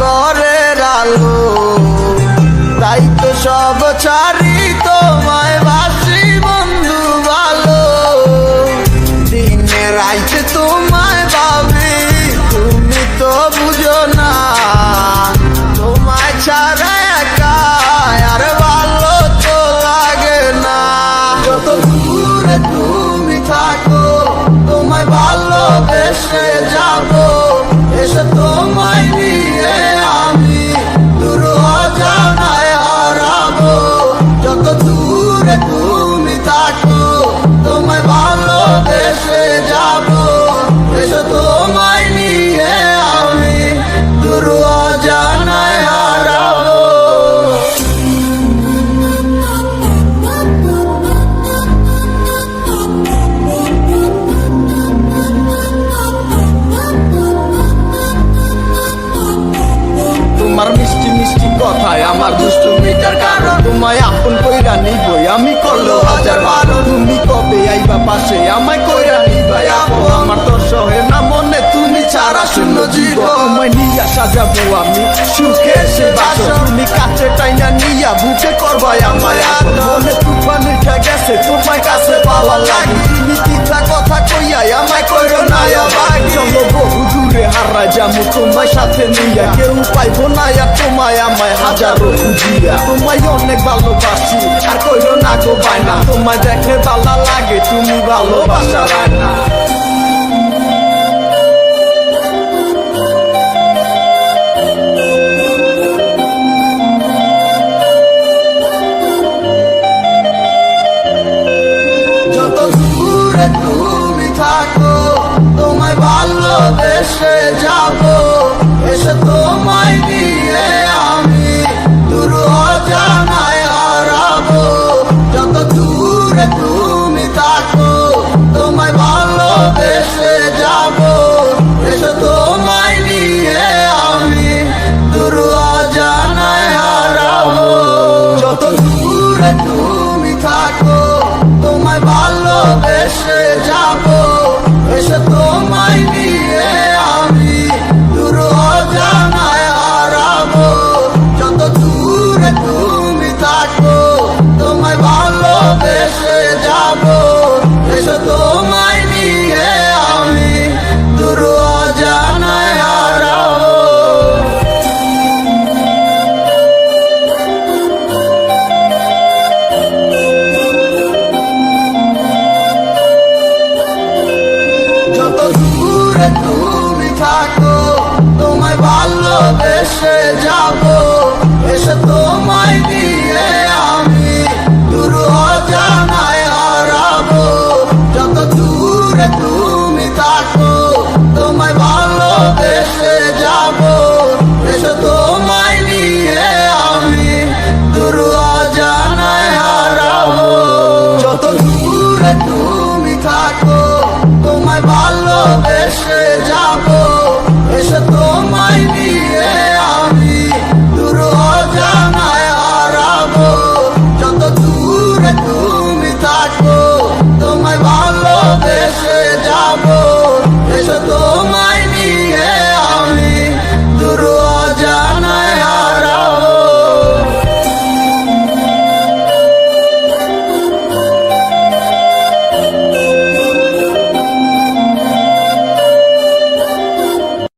ঘরের আলো, তাই তো সব ছাড়ি তোমায় বাসি বন্ধু ভালো। দিনে রাইতে তোমায় ভাবি, তুমি তো বুঝো না, তোমায় ছাড়া একা আর ভালো তো লাগে না। যত দূরে তুমি থাকো, তোমায় ভালোবেসে যাবো, এসে তোমায় নিয়ে আমি দূর অজানায় হারাবো। যত দূরে তুমি থাকো, তোমায় ভালোবেসে যাবো, এসে তোমায় নিয়ে আমি দূর অজানায় হারাবো। তোমার মিষ্টি মিষ্টি কথায় আমার দুষ্টুমিটার কারণ, তোমায় আপন কইরা নিবই আমি করলো হাজার বারো। তুমি কবে আইবা পাশে আমায় কইরা নিবাই আপন, আমার তো সহে না মনে তুমি ছাড়া শূন্য জীবন। তোমায় নিয়া সাজাবো আমি সুখে সে বাসো, তুমি কাছে টাইনা নিয়া বুকে করবাই আমায় আপন। মনে তুফান উঠা গেছে তোমায় কাছে পাওয়া লাগে, তুমি তিতা কথা কইয়াই আমায় কইরো না আবার। চলো বহু দূরে হারা যামু তোমায় সাথে নিয়া, কেউ পাইবো না আর তোমায় আমায় হাজারো খুঁজিয়া। তোমায় অনেক ভালোবাসি আর কইরো না গো বায়না, তোমায় দেখলে ভালো লাগে তুমি ভালোবাসা রান্না। যত দূরে তুমি থাকো, তোমায় ভালোবেসে যাবো, এসে তোমায় নিয়ে আমি দূর অজানায় হারাবো। যত দূরে তুমি থাকো, তোমায় ভালোবেসে যাবো, এসে তোমায় নিয়ে আমি দূর অজানায় হারাবো। যত দূরে তুমি থাকো, তোমায় ভালোবেসে যাবো, এসে তোমায় নিয়ে আমি দূর অজানায় হারাবো। যত দূরে তুমি থাকো, তোমায় ভালোবেসে যাবো, এসে তোমায় নিয়ে আমি দূর অজানায় হারাবো। যত দূরে তুমি থাকো, তোমায় ভালোবেসে যাবো, এসে তোমায় নিয়ে আমি দূর অজানায় হারাবো। যত দূরে তুমি থাকো, তোমায় ভালোবেসে যাবো, এসে তোমায় নিয়ে আমি দূর অজানায় হারাবো। যত দূরে তুমি থাকো, তোমায় ভালোবেসে যাবো, এসে তোমায় নিয়ে আমি দূর অজানায় হারাবো। যত দূরে তুমি থাকো, তোমায় ভালোবেসে যাবো, এসে